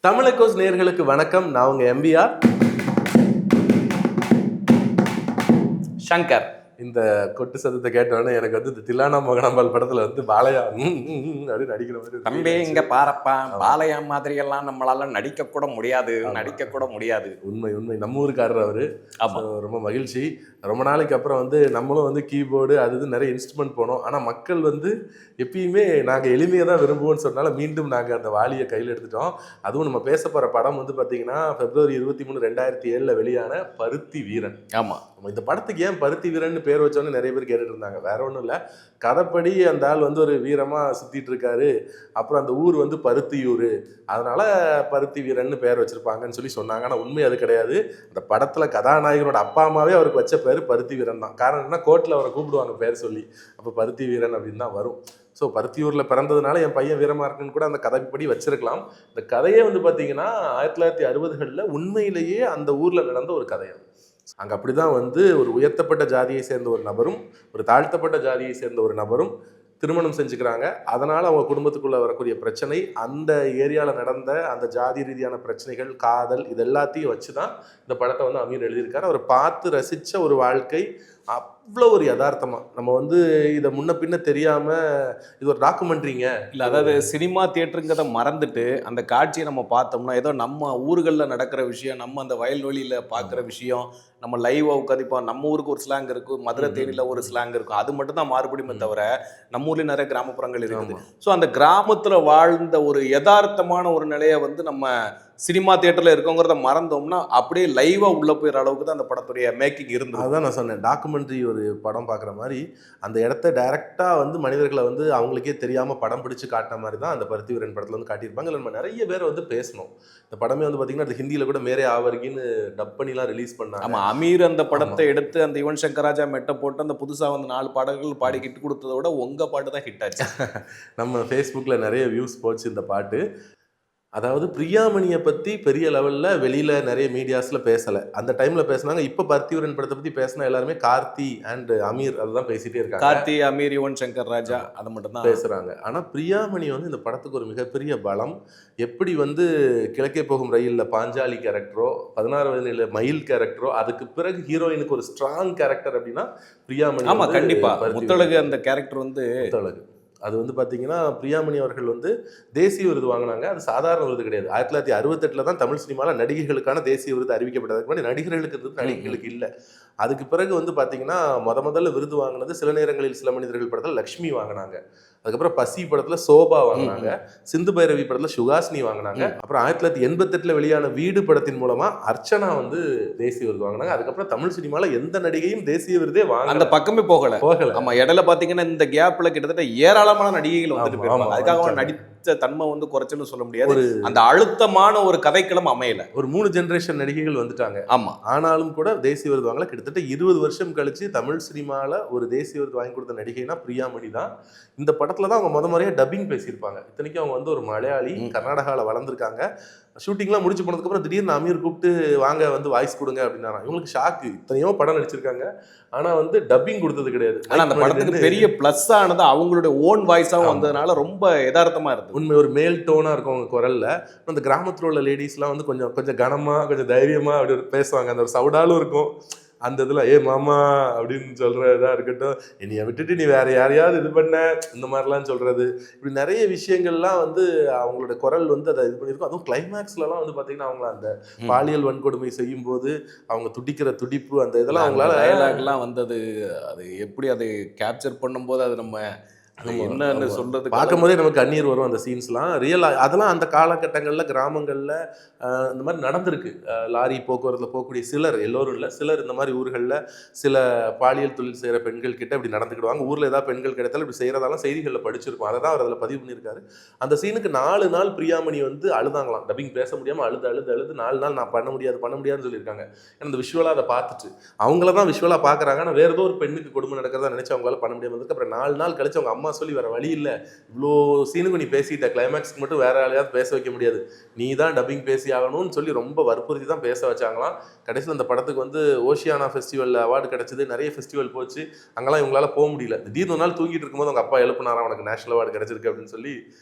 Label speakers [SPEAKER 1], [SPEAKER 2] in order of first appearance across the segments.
[SPEAKER 1] தமிழகோஸ் நேயர்களுக்கு வணக்கம். நான் உங்க எம்பிஆர்
[SPEAKER 2] சங்கர்.
[SPEAKER 1] இந்த கொட்டு சத்தத்தை கேட்டோன்னே எனக்கு வந்து இந்த தில்லானா மோகனாம்பாள் படத்துல வந்து பாலையா அப்படின்னு நடிக்கிற மாதிரி
[SPEAKER 2] தம்பி இங்க பாரப்பா, பாலையா மாதிரி எல்லாம் நம்மளால நடிக்க கூட முடியாது.
[SPEAKER 1] உண்மை நம்ம ஊருக்காரர் அவரு.
[SPEAKER 2] ஆமா.
[SPEAKER 1] ரொம்ப மகிழ்ச்சி. ரொம்ப நாளைக்கு அப்புறம் வந்து நம்மளும் வந்து கீபோர்டு அது நிறைய இன்ஸ்ட்ருமெண்ட் போனோம். ஆனா மக்கள் வந்து எப்பயுமே நாங்க எளிமையை தான் விரும்புவோம்னு சொன்னால மீண்டும் நாங்க அந்த வாளியை கையில் எடுத்துட்டோம். அதுவும் நம்ம பேச போற படம் வந்து பாத்தீங்கன்னா February 23, 2007 வெளியான பருத்தி வீரன்.
[SPEAKER 2] ஆமா.
[SPEAKER 1] இந்த படத்துக்கு ஏன் பருத்தி வீரன் பேர் வச்சோன்னு நிறைய பேர் கேட்டுட்டு இருந்தாங்க. வேற ஒன்றும் இல்லை, கதைப்படி அந்த ஆள் வந்து ஒரு வீரமா சுத்திட்டு இருக்காரு. அப்புறம் அந்த ஊர் வந்து பருத்தியூர், அதனால பருத்தி வீரன் பேர் வச்சிருப்பாங்கன்னு சொல்லி சொன்னாங்க. ஆனால் உண்மை அது கிடையாது. அந்த படத்துல கதாநாயகனோட அப்பா அம்மாவே அவருக்கு வச்ச பேர் பருத்தி வீரன் தான். காரணம் என்ன, கோர்ட்ல அவரை கூப்பிடுவாங்க பேர் சொல்லி, அப்போ பருத்தி வீரன் அப்படின்னு தான் வரும். ஸோ பருத்தியூரில் பிறந்ததுனால என் பையன் வீரமா இருக்குன்னு கூட அந்த கதைப்படி வச்சிருக்கலாம். இந்த கதையே வந்து பார்த்தீங்கன்னா 1960களில் உண்மையிலேயே அந்த ஊரில் நடந்த ஒரு கதை. அங்கே அப்படிதான் வந்து ஒரு உயர்த்தப்பட்ட ஜாதியை சேர்ந்த ஒரு நபரும் ஒரு தாழ்த்தப்பட்ட ஜாதியை சேர்ந்த ஒரு நபரும் திருமணம் செஞ்சுக்கிறாங்க. அதனால் அவங்க குடும்பத்துக்குள்ளே வரக்கூடிய பிரச்சனை, அந்த ஏரியாவில் நடந்த அந்த ஜாதி ரீதியான பிரச்சனைகள், காதல், இது எல்லாத்தையும் வச்சு தான் இந்த படத்தை வந்து அமீர் எழுதியிருக்காரு. அவர் பார்த்து ரசித்த ஒரு வாழ்க்கை, அவ்வளோ ஒரு யதார்த்தமாக. நம்ம வந்து இதை முன்ன பின்ன தெரியாமல் இது ஒரு டாக்குமெண்ட்ரிங்க
[SPEAKER 2] இல்லை, அதாவது சினிமா தியேட்டருங்கிறத மறந்துட்டு அந்த காட்சியை நம்ம பார்த்தோம்னா ஏதோ நம்ம ஊர்களில் நடக்கிற விஷயம், நம்ம அந்த வயல்வெளியில் பார்க்குற விஷயம், நம்ம லைவாக உட்காதிப்போம். நம்ம ஊருக்கு ஒரு ஸ்லாங் இருக்கும், மதுரை தேனியில் ஒரு ஸ்லாங் இருக்கும். அது மட்டும் தான் மாறுபடியுமே தவிர நம்ம ஊர்லேயும் நிறைய கிராமப்புறங்கள் இருக்குது. ஸோ அந்த கிராமத்தில் வாழ்ந்த ஒரு யதார்த்தமான ஒரு நிலையை வந்து நம்ம சினிமா தியேட்டரில் இருக்கோங்கிறத மறந்தோம்னா அப்படியே லைவாக உள்ளே போயிற அளவுக்கு தான் அந்த படத்துடைய மேக்கிங் இருந்தது.
[SPEAKER 1] அதுதான் நான் சொன்னேன், டாக்குமெண்ட்ரி ஒரு படம் பார்க்குற மாதிரி அந்த இடத்த டைரெக்டாக வந்து மனிதர்களை வந்து அவங்களுக்கே தெரியாமல் படம் பிடிச்சி காட்டின மாதிரி தான் அந்த பருத்தி வீரன் படத்தில் வந்து காட்டியிருப்பாங்க. இல்லை நம்ம நிறைய பேர் வந்து பேசணும். இந்த படமே வந்து பார்த்தீங்கன்னா அது ஹிந்தியில் கூட மேரே ஆவர்கின்னு டப் பண்ணிலாம் ரிலீஸ் பண்ணாங்க.
[SPEAKER 2] ஆமாம், அமீர் அந்த படத்தை எடுத்து அந்த யுவன் சங்கர் ராஜா மெட்டை போட்டு அந்த புதுசாக வந்து 4 பாடல்கள் பாடி ஹிட் கொடுத்ததை விட உங்கள் பாட்டு தான் ஹிட் ஆச்சு.
[SPEAKER 1] நம்ம ஃபேஸ்புக்கில் நிறைய வியூஸ் போச்சு இந்த பாட்டு. அதாவது பிரியாமணியை பற்றி பெரிய லெவலில் வெளியில் நிறைய மீடியாஸில் பேசலை. அந்த டைமில் பேசினாங்க. இப்போ பருத்தியூரன் படத்தை பற்றி பேசினா எல்லாருமே கார்த்தி அண்ட் அமீர் அதுதான் பேசிகிட்டே இருக்காங்க.
[SPEAKER 2] கார்த்தி, அமீர், யுவன் சங்கர் ராஜா அதை மட்டும் தான்
[SPEAKER 1] பேசுகிறாங்க. ஆனால் பிரியாமணி வந்து இந்த படத்துக்கு ஒரு மிகப்பெரிய பலம். எப்படி வந்து கிழக்கே போகும் ரயிலில் பாஞ்சாலி கேரக்டரோ, 16 வயதில் மயில் கேரக்டரோ, அதுக்கு பிறகு ஹீரோயினுக்கு ஒரு ஸ்ட்ராங் கேரக்டர் அப்படின்னா பிரியாமணி.
[SPEAKER 2] ஆமாம், கண்டிப்பாக. முத்தழகு அந்த கேரக்டர் வந்து
[SPEAKER 1] முத்தழகு அது வந்து பார்த்தீங்கன்னா பிரியாமணி அவர்கள் வந்து தேசிய விருது வாங்கினாங்க. அது சாதாரண விருது கிடையாது. 1968 தான் தமிழ் சினிமாவில் நடிகைகளுக்கான தேசிய விருது அறிவிக்கப்பட்டதுக்கு முன்னாடி நடிகர்களுக்கு இருந்தது, நடிகைகளுக்கு இல்லை. அதுக்கு பிறகு வந்து பார்த்தீங்கன்னா முதல்ல விருது வாங்கினது சில நேரங்களில் சில மனிதர்கள் படத்தில் லக்ஷ்மி வாங்கினாங்க. அதுக்கப்புறம் பசி படத்தில் சோபா வாங்கினாங்க. சிந்து பைரவி படத்தில் சுகாசினி வாங்கினாங்க. அப்புறம் 1988 வெளியான வீடு படத்தின் மூலமா அர்ச்சனா வந்து தேசிய விருது வாங்கினாங்க. அதுக்கப்புறம் தமிழ் சினிமாவில் எந்த நடிகையும் தேசிய விருதே வாங்க
[SPEAKER 2] அந்த பக்கமே போகல. ஆமா, இடையில பாத்தீங்கன்னா இந்த கேப்ல கிட்டத்தட்ட ஏராளமான நடிகைகள் வந்துட்டு போயிருப்பாங்க. அதுக்காக நடித்த தன்மை வந்து குறைச்சுன்னு சொல்ல முடியாது. அந்த அழுத்தமான ஒரு கதைக்களம் அமையல.
[SPEAKER 1] ஒரு 3 ஜெனரேஷன் நடிகைகள் வந்துட்டாங்க.
[SPEAKER 2] ஆமா,
[SPEAKER 1] ஆனாலும் கூட தேசிய விருது வாங்கல. கிட்டத்தட்ட 20 வருஷம் கழிச்சு தமிழ் சினிமாவில் ஒரு தேசிய விருது வாங்கி கொடுத்த நடிகைனா பிரியாமணி தான். இந்த படத்துல தான் அவங்க முறையாக டப்பிங் பேசியிருப்பாங்க. இத்தனைக்கும் அவங்க வந்து ஒரு மலையாளி, கர்நாடகாவில் வளர்ந்துருக்காங்க. ஷூட்டிங்லாம் முடிச்சு போனதுக்கப்புறம் திடீர்னு அமீர் கூப்பிட்டு வாங்க வந்து வாய்ஸ் கொடுங்க அப்படின்னாராம். இவங்களுக்கு ஷாக்கு. இத்தனையோ படம் நடிச்சிருக்காங்க, ஆனா வந்து டப்பிங் கொடுத்தது கிடையாது.
[SPEAKER 2] ஆனா அந்த படத்துக்கு பெரிய பிளஸ் ஆனது அவங்களுடைய ஓன் வாய்ஸாகவும் வந்ததுனால ரொம்ப யதார்த்தமா இருக்கு.
[SPEAKER 1] உண்மை, ஒரு மேல் டோனா இருக்கும் அவங்க குரல்ல. அந்த கிராமத்தில் உள்ள லேடிஸ்லாம் வந்து கொஞ்சம் கனமா, கொஞ்சம் தைரியமா அப்படி பேசுவாங்க. அந்த ஒரு சவுடாலும் இருக்கும். அந்த இதில் ஏ மாமா அப்படின்னு சொல்கிறதா இருக்கட்டும், என்னைய விட்டுட்டு நீ வேற யாரையாவது இது பண்ண, இந்த மாதிரிலாம் சொல்கிறது, இப்படி நிறைய விஷயங்கள்லாம் வந்து அவங்களோட குரல் வந்து அதை இது பண்ணியிருக்கும். அதுவும் கிளைமேக்ஸ்லலாம் வந்து பார்த்தீங்கன்னா அவங்கள அந்த பாலியல் வன்கொடுமை செய்யும்போது அவங்க துடிக்கிற துடிப்பு, அந்த இதெல்லாம் அவங்களால
[SPEAKER 2] டயலாக்லாம் வந்தது. அது எப்படி அதை கேப்சர் பண்ணும்போது அது நம்ம என்னன்னு சொல்றது
[SPEAKER 1] பார்க்கும் போதே நமக்கு கண்ணீர் வரும். அந்த சீன்ஸ்லாம் ரியலாக அதெல்லாம் அந்த காலகட்டங்களில் கிராமங்களில் இந்த மாதிரி நடந்திருக்கு. லாரி போக்குவரத்தில் போகக்கூடிய சிலர், எல்லோரும் இல்லை, சிலர் இந்த மாதிரி ஊர்களில் சில பாலியல் தொழில் செய்கிற பெண்கள் கிட்ட இப்படி நடந்துக்கிடுவாங்க. ஊரில் ஏதாவது பெண்கள் கிடைத்தாலும் இப்படி செய்கிறதாலாம் செய்திகளில் படிச்சிருக்கோம். அதை தான் அவர் அதில் பதிவு பண்ணியிருக்காரு. அந்த சீனுக்கு 4 நாள் பிரியாமணி வந்து அழுதாங்களாம். டப்பிங் பேச முடியாமல் அழுது 4 நாள் நான் பண்ண முடியாதுன்னு சொல்லியிருக்காங்க. ஏன்னா அந்த விஷுவலாக அதை பார்த்துட்டு அவங்கள தான் விஷுவலாக பார்க்குறாங்க. ஆனால் வேறு ஏதோ ஒரு பெண்ணுக்கு கொடுமை நடக்கிறதா நினச்சி அவங்களால பண்ண முடியாமல் இருக்கு. அப்புறம் 4 நாள் கழிச்சு அவங்க அம்மா அம்மா சொல்லி வேற வழி இல்லை, இவ்வளோ சீனுக்கு நீ பேசிட்ட, கிளைமேக்ஸ்க்கு மட்டும் வேற ஆளையாவது பேச வைக்க முடியாது, நீ தான் டப்பிங் பேசி ஆகணும்னு சொல்லி ரொம்ப வற்புறுத்தி தான் பேச வச்சாங்களாம். கடைசியில் அந்த படத்துக்கு வந்து ஓஷியானா ஃபெஸ்டிவலில் அவார்டு கிடைச்சது, நிறைய ஃபெஸ்டிவல் போச்சு, அங்கெல்லாம் இவங்களால போக முடியல. திடீர்னு ஒரு நாள் தூங்கிட்டு இருக்கும்போது அவங்க அப்பா எழுப்புனாரா உனக்கு நேஷனல் அவார்டு கிடைச்சிருக்கு அப்படின்னு சொல்லி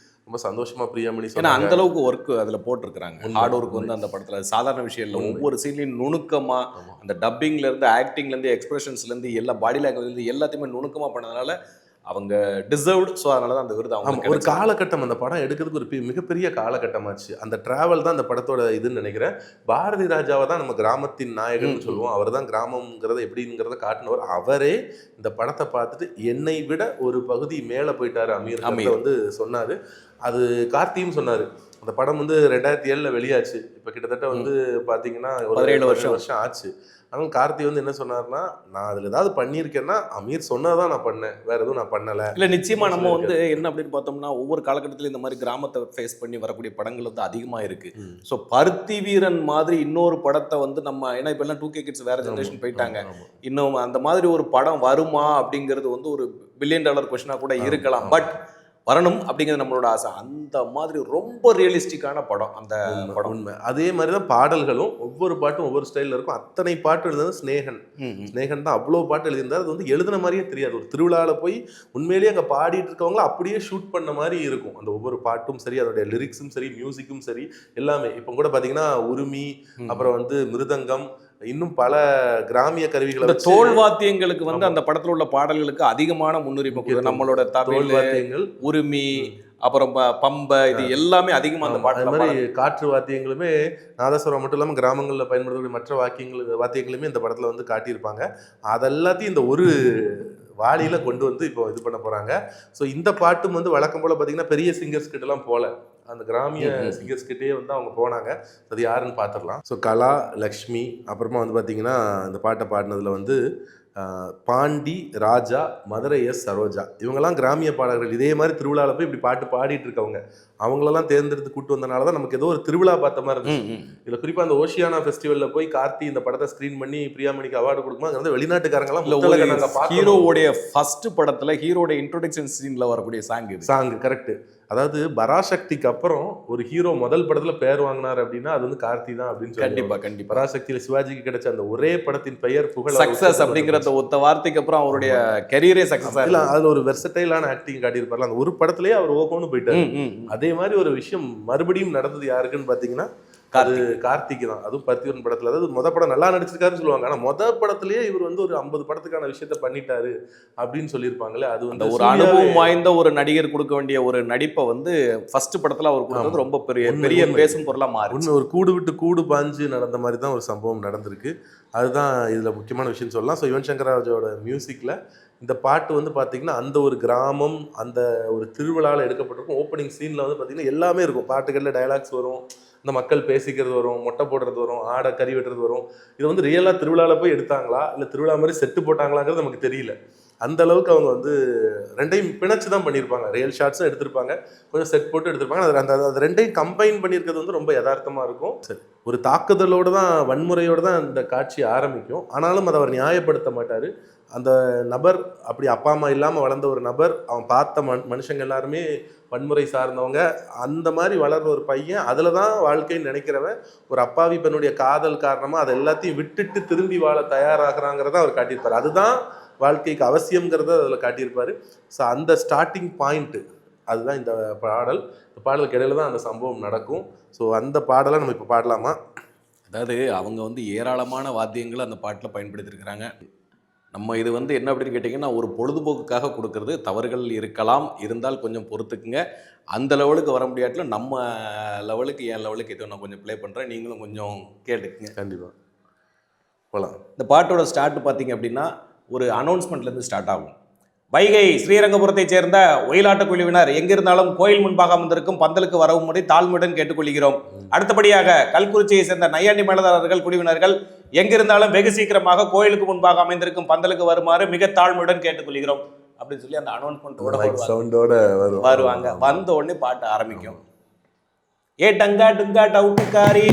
[SPEAKER 1] ரொம்ப சந்தோஷமா பிரியாமணி
[SPEAKER 2] ஏன்னா அந்த அளவுக்கு ஒர்க் அதுல போட்டிருக்காங்க. ஹார்ட் ஒர்க் வந்து அந்த படத்துல சாதாரண விஷயம் இல்லை. ஒவ்வொரு சீன்லையும் நுணுக்கமா அந்த டப்பிங்ல இருந்து ஆக்டிங்ல இருந்து எக்ஸ்பிரஷன்ஸ்ல இருந்து எல்லா பாடி லாங்குவேஜ்ல இருந்து எல்லாத்தையுமே நுணுக்கமா பண்ணதுனால அவங்க டிசர்வ்டு. ஸோ அதனால தான் அந்த விருது அவங்க
[SPEAKER 1] ஒரு காலகட்டம் அந்த படம் எடுக்கிறதுக்கு ஒரு மிகப்பெரிய காலகட்டமாச்சு. அந்த டிராவல் தான் அந்த படத்தோட இதுன்னு நினைக்கிறேன். பாரதி ராஜாவை தான் நம்ம கிராமத்தின் நாயகன் சொல்லுவோம். அவர் தான் கிராமங்கிறத எப்படிங்கிறத காட்டினவர். அவரே இந்த படத்தை பார்த்துட்டு என்னை விட ஒரு பகுதி மேலே போயிட்டாரு அமீர் வந்து சொன்னாரு. அது கார்த்தியும் சொன்னாரு. அந்த படம் வந்து 2007 வெளியாச்சு. இப்போ கிட்டத்தட்ட வந்து பார்த்தீங்கன்னா ஒரு 17 வருஷம் ஆச்சு. ஆனால் கார்த்தி வந்து என்ன சொன்னார்னா, நான் அதில் ஏதாவது பண்ணியிருக்கேன்னா அமீர் சொன்னதான் நான் பண்ணேன், வேற எதுவும் நான் பண்ணலை.
[SPEAKER 2] இல்லை நிச்சயமா நம்ம வந்து என்ன அப்படின்னு பார்த்தோம்னா ஒவ்வொரு காலகட்டத்திலும் இந்த மாதிரி கிராமத்தை ஃபேஸ் பண்ணி வரக்கூடிய படங்கள் வந்து அதிகமாக இருக்கு. ஸோ பருத்தி வீரன் மாதிரி இன்னொரு படத்தை வந்து நம்ம, ஏன்னா இப்போ எல்லாம் 2K கிட்ஸ் வேற ஜெனரேஷன் போயிட்டாங்க, இன்னும் அந்த மாதிரி ஒரு படம் வருமா அப்படிங்கிறது வந்து ஒரு $1 பில்லியன் கொஸ்டினாக கூட இருக்கலாம். பட் வரணும் அப்படிங்கிறது நம்மளோட ஆசை. அந்த மாதிரி ரொம்ப ரியலிஸ்டிக்கான படம் அந்த படம்.
[SPEAKER 1] உண்மை. அதே மாதிரி தான் பாடல்களும், ஒவ்வொரு பாட்டும் ஒவ்வொரு ஸ்டைலில் இருக்கும். அத்தனை பாட்டு எழுதுனது ஸ்னேகன் தான். அவ்வளோ பாட்டு எழுதியிருந்தார். அது வந்து எழுதின மாதிரியே தெரியாது. ஒரு திருவிழாவில் போய் உண்மையிலேயே அங்கே பாடிட்டு இருக்கவங்கள அப்படியே ஷூட் பண்ண மாதிரி இருக்கும். அந்த ஒவ்வொரு பாட்டும் சரி, அதோடைய லிரிக்ஸும் சரி, மியூசிக்கும் சரி, எல்லாமே. இப்போ கூட பார்த்தீங்கன்னா உருமி, அப்புறம் வந்து மிருதங்கம், இன்னும் பல கிராமிய கருவிகளை,
[SPEAKER 2] தோல் வாத்தியங்களுக்கு வந்து அந்த படத்துல உள்ள பாடல்களுக்கு அதிகமான முன்னுரிமை கொடுக்கும். நம்மளோட தோல் வாத்தியங்கள், உரிமை, அப்புறம் பம்பை, இது எல்லாமே அதிகமாக அந்த பாட்டு
[SPEAKER 1] மாதிரி. காற்று வாத்தியங்களுமே நாதஸ்வரம் மட்டும் இல்லாமல் கிராமங்களில் பயன்படுத்தக்கூடிய மற்ற வாத்தியங்களுமே இந்த படத்தில் வந்து காட்டியிருப்பாங்க. அதெல்லாத்தையும் இந்த ஒரு வாளியில் கொண்டு வந்து இப்போ இது பண்ண போகிறாங்க. ஸோ இந்த பாட்டும் வந்து வழக்கம் போல் பார்த்தீங்கன்னா பெரிய சிங்கர்ஸ் கிட்டலாம் போல, அந்த கிராமிய சிங்கர்ஸ் கிட்டே வந்து அவங்க போனாங்க. அது யாருன்னு பார்த்துடலாம். ஸோ கலா, லக்ஷ்மி, அப்புறமா வந்து பார்த்தீங்கன்னா இந்த பாட்டை பாடினதில் வந்து பாண்டி, ராஜா, மதுரை எஸ் சரோஜா, இவங்கெல்லாம் கிராமிய பாடகர்கள். இதே மாதிரி திருவிழாவில் போய் இப்படி பாட்டு பாடிட்டு இருக்கவங்க. அவங்களெல்லாம் தேர்ந்தெடுத்து கூட்டு வந்தனால தான் நமக்கு ஏதோ ஒரு திருவிழா பார்த்த மாதிரி இருந்துச்சு. இதில் குறிப்பாக அந்த ஓஷியானா ஃபெஸ்டிவலில் போய் கார்த்தி இந்த படத்தை ஸ்க்ரீன் பண்ணி பிரியாமணிக்கு அவார்டு கொடுக்கும்போது அங்கே வந்து வெளிநாட்டுக்காரங்களாம்
[SPEAKER 2] ஹீரோவுடைய ஃபர்ஸ்ட் படத்தில் ஹீரோட இன்ட்ரோடக்ஷன் சீனில் வரக்கூடிய சாங்
[SPEAKER 1] கரெக்ட். அதாவது பராசக்திக்கு அப்புறம் ஒரு ஹீரோ முதல் படத்துல பேர் வாங்கினார் அப்படின்னா அது வந்து கார்த்தி தான் அப்படின்னு சொல்லி. கண்டிப்பா பராசக்தியில சிவாஜிக்கு கிடைச்ச அந்த ஒரே படத்தின் பெயர் புகழ்,
[SPEAKER 2] சக்சஸ் அப்படிங்கிற ஒத்த வார்த்தைக்கு அப்புறம் அவருடைய கரியரே சக்சஸ்.
[SPEAKER 1] அதுல ஒரு வெர்சடைலான ஆக்டிங் காட்டியிருப்பார்ல, அந்த ஒரு படத்திலேயே அவர் ஓகோன்னு போயிட்டாரு. அதே மாதிரி ஒரு விஷயம் மறுபடியும் நடந்தது யாருக்குன்னு பாத்தீங்கன்னா கார்த்திக் தான். அதுவும் பருத்திவீரன் படத்துல, அதாவது மொத படம் நல்லா நடிச்சிருக்காருன்னு சொல்லுவாங்க, ஆனா மொத படத்திலேயே இவர் வந்து ஒரு 50 படத்துக்கான விஷயத்த பண்ணிட்டாரு அப்படின்னு சொல்லியிருப்பாங்களே. அது வந்து
[SPEAKER 2] ஒரு அனுபவம் வாய்ந்த ஒரு நடிகர் கொடுக்க வேண்டிய ஒரு நடிப்பை வந்து ஃபர்ஸ்ட் படத்துல அவர் கொடுத்தது ரொம்ப பெரிய பேசும் பொருளா மாறி.
[SPEAKER 1] ஒரு கூடு விட்டு கூடு பாஞ்சு நடந்த மாதிரி தான் ஒரு சம்பவம் நடந்திருக்கு. அதுதான் இதுல முக்கியமான விஷயம் சொல்லலாம். ஸோ யுவன் சங்கர் ராஜாவோட மியூசிக்ல இந்த பாட்டு வந்து பார்த்தீங்கன்னா அந்த ஒரு கிராமம், அந்த ஒரு திருவிழாவில் எடுக்கப்பட்டிருக்கும். ஓப்பனிங் சீனில் வந்து பார்த்தீங்கன்னா எல்லாமே இருக்கும். பாட்டுகளில் டயலாக்ஸ் வரும், இந்த மக்கள் பேசிக்கிறது வரும், மொட்டை போடுறது வரும், ஆடை கறி வெட்டுறது வரும். இது வந்து ரியலாக திருவிழாவில் போய் எடுத்தாங்களா இல்லை திருவிழா மாதிரி செட்டு போட்டாங்களாங்கிறது நமக்கு தெரியல. அந்த அளவுக்கு அவங்க வந்து ரெண்டையும் பிணைச்சு தான் பண்ணியிருப்பாங்க. ரியல் ஷாட்ஸும் எடுத்திருப்பாங்க, கொஞ்சம் செட் போட்டு எடுத்திருப்பாங்க. அந்த ரெண்டையும் கம்பைன் பண்ணியிருக்கிறது வந்து ரொம்ப யதார்த்தமாக இருக்கும். சரி, ஒரு தாக்குதலோடு தான், வன்முறையோடு தான் அந்த காட்சி ஆரம்பிக்கும். ஆனாலும் அதை அவர் நியாயப்படுத்த மாட்டார். அந்த நபர் அப்படி அப்பா அம்மா இல்லாமல் வளர்ந்த ஒரு நபர், அவன் பார்த்த மனுஷங்க எல்லாருமே வன்முறை சார்ந்தவங்க. அந்த மாதிரி வளர்ற ஒரு பையன் அதில் தான் வாழ்க்கைன்னு நினைக்கிறவன் ஒரு அப்பாவி பெண்ணுடைய காதல் காரணமாக அதை எல்லாத்தையும் விட்டுட்டு திரும்பி வாழ தயாராகிறாங்கிறத அவர் காட்டியிருப்பார். அதுதான் வாழ்க்கைக்கு அவசியங்கிறத அதில் காட்டியிருப்பார். ஸோ அந்த ஸ்டார்டிங் பாயிண்ட்டு அதுதான் இந்த பாடல். இந்த பாடலுக்கு இடையில தான் அந்த சம்பவம் நடக்கும். ஸோ அந்த பாடலை நம்ம இப்போ பாடலாமா?
[SPEAKER 2] அதாவது அவங்க வந்து ஏராளமான வாத்தியங்களை அந்த பாட்டில் பயன்படுத்தியிருக்கிறாங்க. நம்ம இது வந்து என்ன அப்படின்னு கேட்டிங்கன்னா, ஒரு பொழுதுபோக்குக்காக கொடுக்கறது. தவறுகள் இருக்கலாம், இருந்தால் கொஞ்சம் பொறுத்துக்குங்க. அந்த லெவலுக்கு வர முடியாட்டில் நம்ம லெவலுக்கு, என் லெவலுக்கு ஏதோ நான் கொஞ்சம் ப்ளே பண்ணுறேன், நீங்களும் கொஞ்சம் கேட்டுக்குங்க.
[SPEAKER 1] கண்டிப்பாக போகலாம்.
[SPEAKER 2] இந்த பாட்டோட ஸ்டார்ட் பார்த்தீங்க அப்படின்னா ஒரு அனௌன்ஸ்மெண்ட்லேருந்து ஸ்டார்ட் ஆகும். வைகை ஸ்ரீரங்கபுரத்தைச் சேர்ந்த ஒயிலாட்ட குழுவினர் எங்கிருந்தாலும் கோயில் முன்பாக அமர்ந்திருக்கும் பந்தலுக்கு வரவும்படி தாழ்மையுடன் கேட்டுக்கொள்கிறோம். அடுத்தபடியாக கல்குறிச்சியை சேர்ந்த நையாண்டி மேளதாரர்கள் குழுவினர்கள் எங்கிருந்தாலும் வெகு சீக்கிரமாக கோயிலுக்கு முன்பாக அமைந்திருக்கும் பந்தலுக்கு வருமாறு மிக தாழ்மையுடன் கேட்டுக்கொள்கிறோம் அப்படின்னு சொல்லி அந்த அனௌன்ஸ்மெண்ட்டோட வருவாங்க. வந்த உடனே பாட்டு ஆரம்பிக்கும். ஏ டங்கா டுங்கா டவுட்டுக்காரி,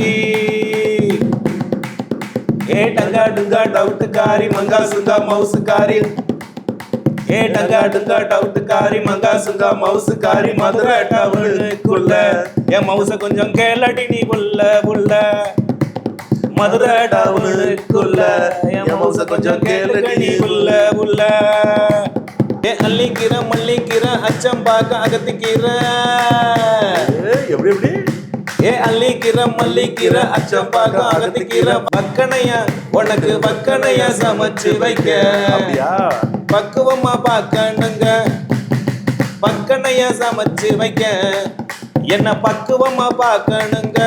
[SPEAKER 2] ஏ டங்கா டுங்கா டவுட்டுக்காரி, மங்கா சுங்கா மவுசுக்காரி, ஏ டங்கா டுங்கா டவுட்டுக்காரி மங்கா சுங்கா மவுசுக்காரி மதுரை டவுனுக்குள்ள என் மவுச கொஞ்சம் கேளடி நீ புள்ள மதுரை டவுனுக்குள்ள என் மவுச கொஞ்சம் கேளடி நீ புள்ள ஏ அள்ளிக்கிற மல்லிக்கிற அச்சம் பார்க்க அகத்திக்கிற
[SPEAKER 1] எப்படி எப்படி
[SPEAKER 2] ஏ அள்ளிக்கிற மல்லிக்கிற அச்சம் பார்க்க அகத்திக்கிற பக்கனையா உனக்கு பக்கனையா சமைச்சு வைக்க
[SPEAKER 1] அப்படியா
[SPEAKER 2] பக்குவமா பார்க்கணுங்க பக்கனையா சமைச்சு வைக்க என்ன பக்குவமா பார்க்கணுங்க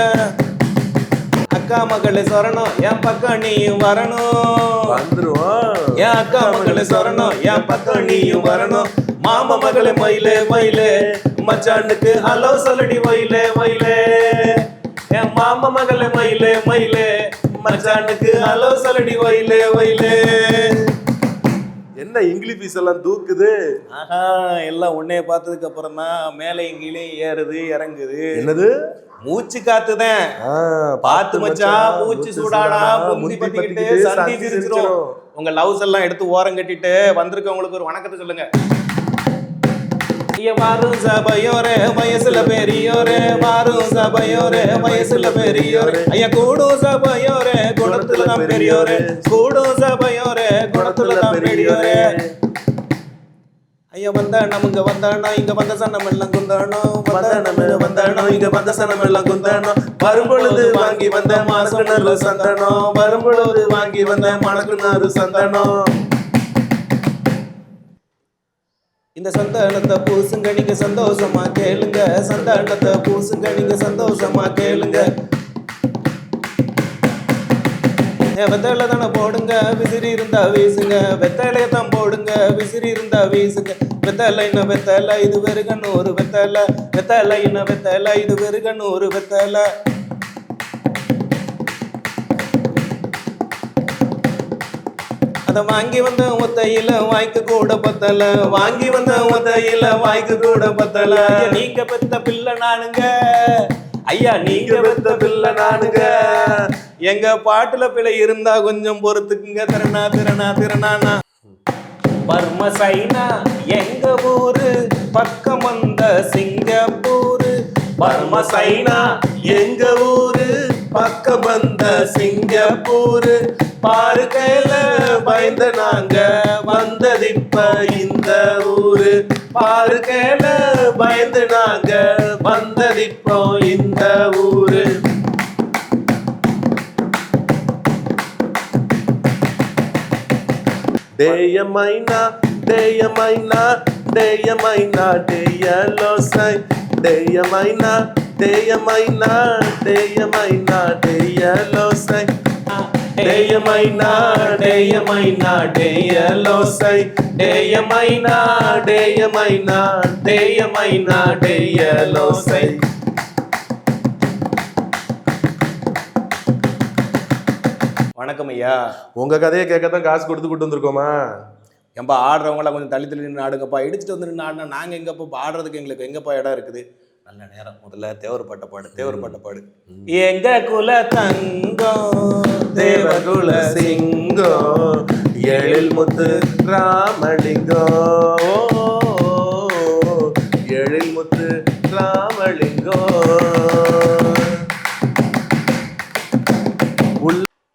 [SPEAKER 2] அக்கா மகளே சொரணும் என் பக்கம் நீயும் வரணும்
[SPEAKER 1] வந்துருவோம்
[SPEAKER 2] என் அக்கா மகளே சொரணும் என் பக்கம் நீயும் வரணும் மாமா மகளே மயிலே மச்சானுக்கு ஹலோ சொல்லடி மயிலே என் மாமா மகளே மயிலே மச்சானுக்கு ஹலோ சொல்லடி மயிலே
[SPEAKER 1] என்ன இங்கிலீஷ் பீஸ் எல்லாம் தூக்குது
[SPEAKER 2] ஆஹா எல்லாம் உன்னைய பார்த்ததுக்கு அப்புறம் தான் மேலே இங்கேயும் ஏறுது இறங்குது
[SPEAKER 1] என்னது
[SPEAKER 2] மூச்சு காத்துதான் பார்த்து மச்சான் மூச்சு சூடானா முந்தி பத்திக்கிட்டு சந்தி சிரிச்சிரும் உங்க லவ்ஸ் எல்லாம் எடுத்து ஓரம் கட்டிட்டு வந்திருக்கவங்களுக்கு ஒரு வணக்கத்தை சொல்லுங்க வாரும் சபையோரே வயசுல பெரியோரே வாரும் சபையோரே வயசுல பெரியோரே ஐயா கூடும் சபையோரே குணத்துல தான் பெரியோரே கூடும் சபையோரே குணத்துல தான் பெரியோரே ஐயா வந்தாங்க வந்தானா இங்க வந்த சனம் எல்லாம் குந்தானோ வந்தானோ இங்க வந்த சனம் எல்லாம் குந்தானோ வரும்பொழுது வாங்கி வந்த மனசுக்கு நல்ல சந்தானம் வரும்பொழுது வாங்கி வந்த மனக்கு நல்ல சந்தானம் இந்த சந்தானத்தை பூசுங்க நீங்க சந்தோஷமா கேளுங்க சந்தானத்தை பூசுங்க நீங்க சந்தோஷமா கேளுங்க வெத்தலை தானே போடுங்க விசிறி இருந்தா வீசுங்க வெத்தலையை தான் போடுங்க விசிறி இருந்தா வீசுங்க வெத்தலை இன்னும் வெத்தலை இது வெறுகண்ணூறு வெத்தலை இன்னும் வெத்தலை இது வெறுகண்ணூறு வெத்தலை அத வாங்கி வந்த ஒத்தையில வாய்க்கு கூட பத்தல வாங்கி வந்த ஒத்தையில வாய்க்கு கூட பத்தல நீங்க பெத்த பிள்ளை நானுங்க ஐயா நீங்க பெத்த பிள்ளை நானுங்க எங்க பாட்டுல பிள்ளை இருந்தா கொஞ்சம் பொறுத்துக்குங்க திறனா பர்ம சைனா எங்க ஊரு பக்கம் வந்த சிங்கப்பூரு பர்ம சைனா எங்க ஊரு பக்கம் வந்த சிங்கப்பூரு பாரு கையில பயந்த நாங்க வந்தது இப்ப இந்த ஊரு பாரு கையில பயந்து நாங்க வந்தது இப்போ இந்த ஊரு
[SPEAKER 1] தேயமைனா தேயமைனா தேயமைனா தேயலோசை தேயமைனா தேயமைனா தேயமைனா தேயலோசை தேயமைனா தேயமைனா தேயலோசை தேயமைனா தேயமைனா தேயமைனா தேயலோசை
[SPEAKER 2] வணக்கம் ஐயா
[SPEAKER 1] உங்க கதையை கேட்கத்தான் காசு கொடுத்து கூட்டு வந்திருக்கோமா
[SPEAKER 2] ஏன்பா ஆடுறவங்களாம் கொஞ்சம் தள்ளி நின்று ஆடுங்கப்பா இடிச்சுட்டு வந்து நின்று ஆடினா நாங்கள் எங்கப்பா ஆடுறதுக்கு எங்களுக்கு எங்கப்பா இடம் இருக்குது நல்ல நேரம் முதல்ல தேவர்பட்ட பாடு எங்க குல தங்கம்
[SPEAKER 1] தேவகுல சிங்கம் எழில் முத்து ராமலிங்கம் எழில் முத்து ராமலிங்கம்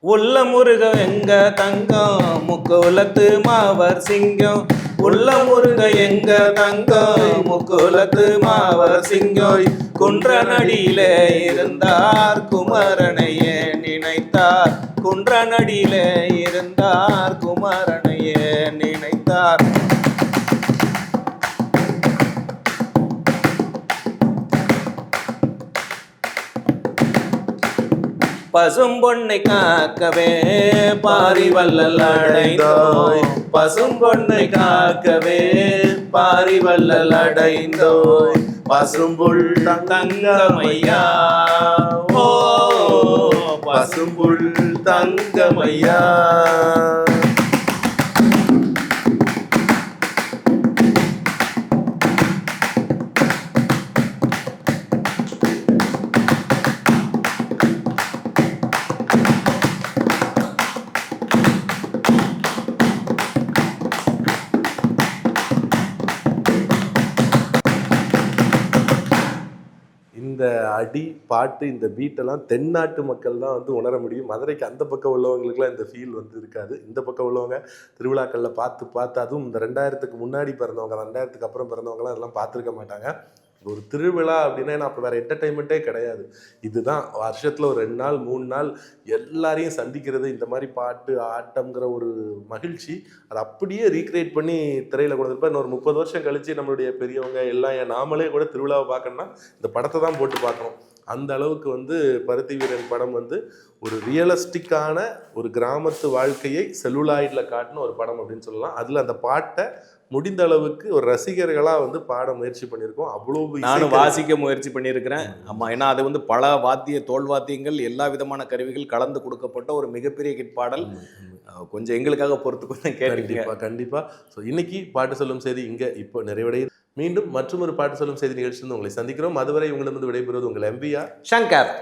[SPEAKER 2] உள்ள முருக எங்க தங்கம் முக்குலத்து மாவர் சிங்கம் உள்ள முருக எங்க தங்கம் முக்குலத்து மாவர் சிங்கம் குன்ற நடியிலே இருந்தார் குமரனையே நினைத்தார் குன்ற நடியிலே இருந்தார் குமரனையே நினைத்தார் பசும் பொண்ணை காக்கவே பாரி வள்ளல் அடைந்தோய் பசும் பொண்ணை காக்கவே பாரி வள்ளல் அடைந்தோய் பசும்புள் தங்கமையா ஓ பசும்புள் தங்கமையா
[SPEAKER 1] இந்த அடி பாட்டு இந்த பீட்டெல்லாம் தென்னாட்டு மக்கள் தான் வந்து உணர முடியும். மதுரைக்கு அந்த பக்கம் உள்ளவங்களுக்குலாம் இந்த ஃபீல் வந்து இருக்காது. இந்த பக்கம் உள்ளவங்க திருவிழாக்களில் பார்த்து அதுவும் இந்த 2000க்கு முன்னாடி பிறந்தவங்க, 2000க்கு அப்புறம் பிறந்தவங்கலாம் அதெல்லாம் பார்த்துருக்க மாட்டாங்க. ஒரு திருவிழா அப்படின்னா ஏன்னா அப்போ வேற என்டர்டைன்மெண்ட்டே கிடையாது. இதுதான் வருஷத்துல ஒரு 2 நாள் 3 நாள் எல்லாரையும் சந்திக்கிறது, இந்த மாதிரி பாட்டு ஆட்டம்ங்கிற ஒரு மகிழ்ச்சி அதை அப்படியே ரீக்ரியேட் பண்ணி திரையில கொண்டு வந்திருப்பா. இன்னொரு 30 வருஷம் கழிச்சு நம்மளுடைய பெரியவங்க எல்லாம் நாமளே கூட திருவிழாவை பார்க்கணும்னா இந்த படத்தை தான் போட்டு பார்க்கணும். அந்த அளவுக்கு வந்து பருத்தி வீரன் படம் வந்து ஒரு ரியலிஸ்டிக்கான ஒரு கிராமத்து வாழ்க்கையை செல்லுலாய்டில் காட்டின ஒரு படம் அப்படின்னு சொல்லலாம். அதில் அந்த பாட்டை முடிந்த அளவுக்கு ஒரு ரசிகர்களா வந்து பாட முயற்சி பண்ணியிருக்கோம். அவ்வளவு
[SPEAKER 2] நானும் வாசிக்க முயற்சி பண்ணியிருக்கிறேன். ஆமா, ஏன்னா அது வந்து பல தோல் வாத்தியங்கள் எல்லா விதமான கருவிகள் கலந்து கொடுக்கப்பட்ட ஒரு மிகப்பெரிய ஹிட் பாடல். கொஞ்சம் எங்களுக்காக பொறுத்து கொஞ்சம் கேட்டுக்கீங்க.
[SPEAKER 1] கண்டிப்பா. ஸோ இன்னைக்கு பாட்டு சொல்லும் செய்தி இங்க இப்போ நிறைவடையுது. மீண்டும் மற்றும் ஒரு பாட்டு சொல்லும் செய்தி நிகழ்ச்சியில் உங்களை சந்திக்கிறோம். அதுவரை உங்களிடமிருந்து விடைபெறுவது உங்கள் MVR
[SPEAKER 2] சங்கர்.